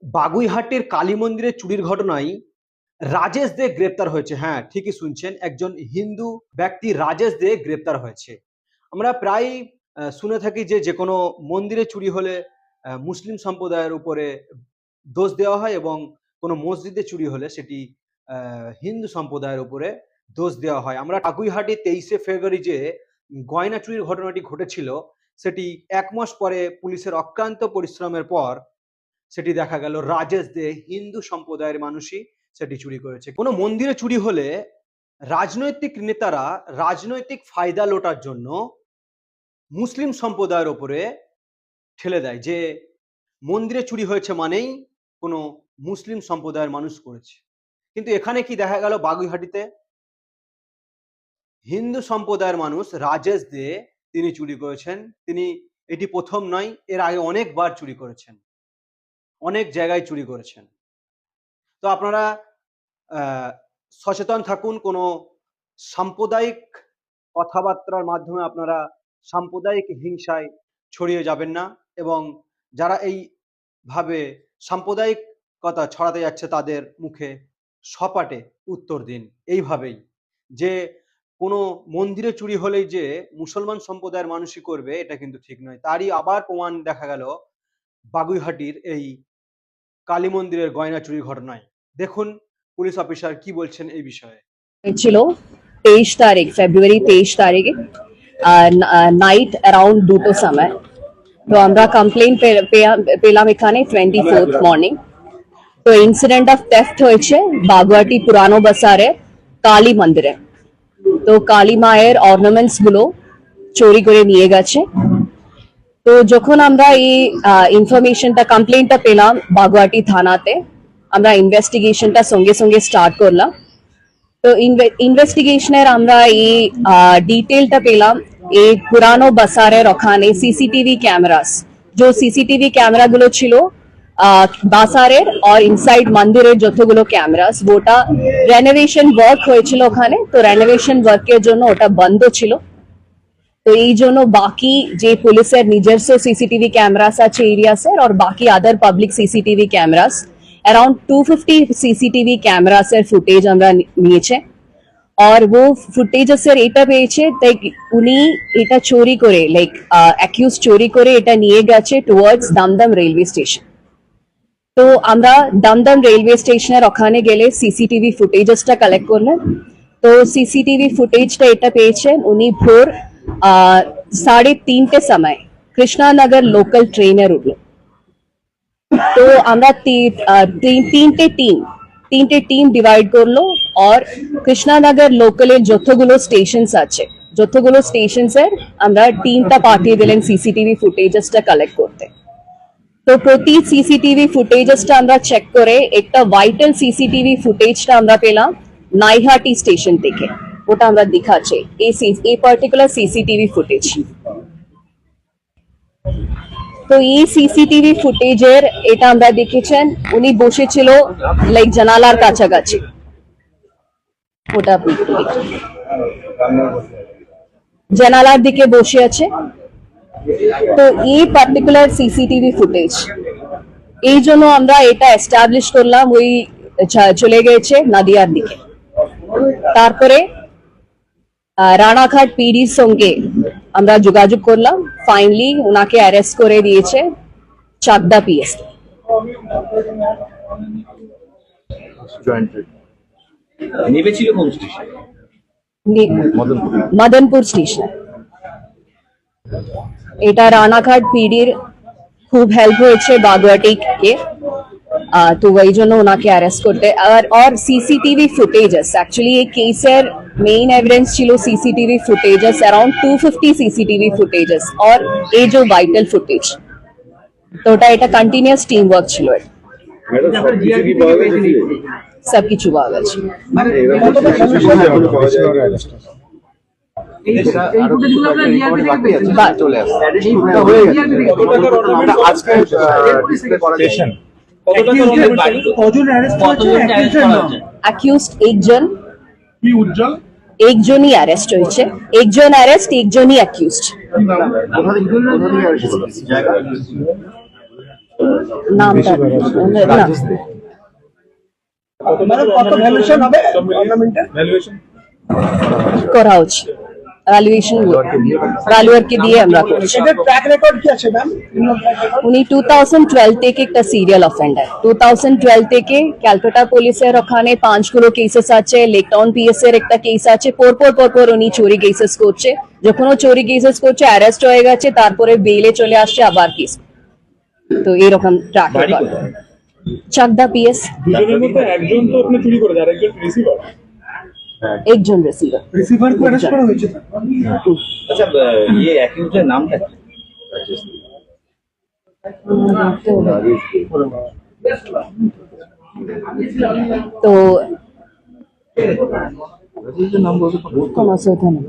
বাগুইহাটের কালী মন্দিরে চুরির ঘটনায় রাজেশ দে গ্রেপ্তার হয়েছে। হ্যাঁ, ঠিকই শুনছেন, একজন হিন্দু ব্যক্তি রাজেশ দে গ্রেপ্তার হয়েছে। আমরা প্রায় শুনে থাকি যে কোনো মন্দিরে চুরি হলে মুসলিম সম্প্রদায়ের উপরে দোষ দেওয়া হয় এবং কোনো মসজিদে চুরি হলে সেটি হিন্দু সম্প্রদায়ের উপরে দোষ দেওয়া হয়। আমরা বাগুইহাটে 23শে ফেব্রুয়ারি যে গয়না চুরির ঘটনাটি ঘটেছিল, সেটি 1 মাস পরে পুলিশের অক্লান্ত পরিশ্রমের পর সেটি দেখা গেল রাজেশ দে হিন্দু সম্প্রদায়ের মানুষই সেটি চুরি করেছে। কোনো মন্দিরে চুরি হলে রাজনৈতিক নেতারা রাজনৈতিক ফায়দা লোটার জন্য মুসলিম সম্প্রদায়ের ওপরে ঠেলে দেয় যে মন্দিরে চুরি হয়েছে মানেই কোনো মুসলিম সম্প্রদায়ের মানুষ করেছে। কিন্তু এখানে কি দেখা গেল, বাগুইহাটিতে হিন্দু সম্প্রদায়ের মানুষ রাজেশ দে তিনি চুরি করেছেন। তিনি এটি প্রথম নয়, এর আগে অনেকবার চুরি করেছেন, অনেক জায়গায় চুরি করেছেন। তো আপনারা সচেতন থাকুন, কোনো সাম্প্রদায়িক কথাবার্তার মাধ্যমে আপনারা সাম্প্রদায়িক হিংসায় ছড়িয়ে যাবেন না, এবং যারা এইভাবে সাম্প্রদায়িক কথা ছড়াতে যাচ্ছে তাদের মুখে সপাটে উত্তর দিন। এইভাবেই যে কোনো মন্দিরে চুরি হলেই যে মুসলমান সম্প্রদায়ের মানুষই করবে, এটা কিন্তু ঠিক নয়। তারই আবার প্রমাণ দেখা গেল বাগুইহাটির এই কালী মন্দিরের গয়না চুরির ঘটনায়। দেখুন পুলিশ অফিসার কি বলছেন এই বিষয়ে। ছিল 23 তারিখ, ফেব্রুয়ারি 23 তারিখে নাইট অ্যারাউন্ড 2টো সময়। তো আমরা কমপ্লেন পেলাম এখানে 24th মর্নিং। তো ইনসিডেন্ট অফ থেফট হয়েছে বাগুইহাটি পুরানো বাজারে কালী মন্দিরে। তো কালী মায়ের অর্নামেন্টস গুলো চুরি করে নিয়ে গেছে। তো যখন আমরা এই ইনফরমেশনটা কমপ্লেনটা পেলাম বাগুইহাটি থানাতে, আমরা ইনভেস্টিগেশনটা সঙ্গে সঙ্গে স্টার্ট করলাম। তো ইনভেস্টিগেশনের আমরা এই ডিটেলটা পেলাম এই পুরানো বাজারের ওখানে সিসিটিভি ক্যামেরাস, যে সিসিটিভি ক্যামেরাগুলো ছিল বাজারের আর ইনসাইড মন্দিরের যতগুলো ক্যামেরাস, ওটা রেনোভেশন ওয়ার্ক হয়েছিল ওখানে। তো রেনোভেশন ওয়ার্কের জন্য ওটা বন্ধ ছিল। তো এই জন্য বাকি যে পুলিশের নিজস্ব সিসিটিভি ক্যামেরাস আছে এরিয়াসের, আর বাকি other public CCTV cameras, around 250 CCTV cameras footage আমরা নিয়েছে। और वो ফুটেজের এটা পেয়েছে তাই উনি এটা চুরি করে লাইক অ্যাকিউজ চুরি করে এটা নিয়ে গেছে টুয়ার্ডস দমদম রেলওয়ে স্টেশন। তো আমরা দমদম রেলওয়ে স্টেশনের ওখানে গেলে সিসিটিভি ফুটেজটা কালেক্ট করলেন। তো সিসিটিভি ফুটেজটা এটা পেয়েছেন উনি ভোর 3:30 সময় কৃষ্ণনগর লোকাল ট্রেনে উঠল। তো আমরা তিনটে টিম ডিভাইড করলো, আর কৃষ্ণনগর লোকালের যতগুলো স্টেশনস আছে যতগুলো স্টেশনসের আমরা টিমটা পাঠিয়ে দিলেন সিসিটিভি ফুটেজটা কালেক্ট করতে। তো প্রতি সিসিটিভি ফুটেজটা আমরা চেক করে একটা ভাইটাল সিসিটিভি ফুটেজটা আমরা পেলাম নাইহাটি স্টেশন থেকে। ওটা আমরা দেখাচ্ছি এই পার্টিকুলার সিসিটিভি ফুটেজ। তো এই সিসিটিভি ফুটেজের এটা আমরা দেখেছেন উনি বসেছিল লাইক জানালার কাছাকাছি, ওটা আপনি জানালার দিকে বসে আছে। তো এই পার্টিকুলার সিসিটিভি ফুটেজ এই জন্য আমরা এটা এস্টাবলিশ করলাম ওই চলে গেছে নদিয়ার দিকে। তারপরে রানাঘাট পিডির সঙ্গে আমরা যোগাযোগ করলাম, ফাইনালি ওনাকে অ্যারেস্ট করে দিয়েছে চাকদা পিএস। মদনপুর স্টেশন। এটা রানাঘাট পিডির খুব হেল্প হয়েছে বাগুইহাটিকে, তো ওই জন্য ওনাকে অ্যারেস্ট করতে। আর সিসিটিভি ফুটেজেস অ্যাকচুয়ালি এই কেসের মেইন এভিডেন্স ছিল CCTV footages, around 250 CCTV footages और ये जो वाइटल फुटेज। तो এটা কন্টিনিউয়াস টিম ওয়ার্ক ছিল, সব কিছু পাওয়া গেছে। একজনই অ্যারেস্ট হয়েছে, একজন অ্যারেস্ট একজনই অ্যাকিউজড। নামটা না ম্যাডাম কত ভ্যালুয়েশন হবে অর্নামেন্টের? করা হচ্ছে ভ্যালুয়েশন ভ্যালুয়ারকে দিয়ে আমরা করছি। এটার ট্র্যাক রেকর্ড কি আছে ম্যাম? উনি 2012 থেকে একটা সিরিয়াল অফেন্ডার। 2012 থেকে ক্যালকাটা পুলিশের ওখানে 5গুলো কেসেস আছে, লেক টাউন পিএস এর একটা কেস আছে। পরপর উনি চুরি কেসেস করছে। যখন ও চুরি কেসেস করছে অ্যারেস্ট হয়ে গেছে, তারপরে বেলে চলে আসছে আবার কেস। তো এরকম ট্র্যাক রেকর্ড। চাকদা পিএস দুজনের মধ্যে একজন তো আপনি চুরি করেছে আর একজন রিসিভার। একজন রিসিভার। রিসিভার করে অ্যারেস্ট করা হয়েছে। আচ্ছা ये অ্যাকিউজের নামটা কি? তো কমা সে ওখানে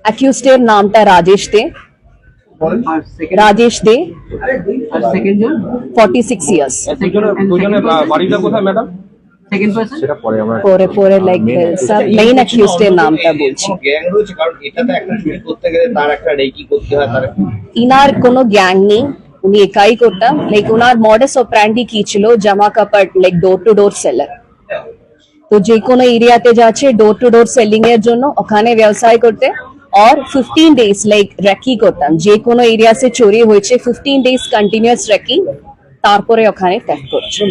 অ্যাকিউজড এর নামটা রাজেশ দে। রাজেশ দে, 46 ইয়ার্স। দুজনের বাড়িটা কোথায় ম্যাডাম? পরে লাইক সব মেইন অ্যাকিউজড এর নামটা বলছি। গ্যাং রয়েছে, কারণ এটাতে একটা চুরি করতে গেলে তার একটা রেকি করতে হয়, তার ইনার কোনো গ্যাং নেই, উনি একাই করতাম। লাইক ওনার মডাস অপারেন্ডি কি ছিল, জামা কাপড় like door to door seller. তো যে কোনো এরিয়াতে যাচ্ছে ডোর টু ডোর সেলিং এর জন্য, ওখানে ব্যবসায় করতে। और 15 डेज লাইক রেকি করতাম, যে কোনো এরিয়া সে চুরি হয়েছে 15 डेज কন্টিনিউয়াস রেকি, তারপরে ওখানে থ্যাফট করছে।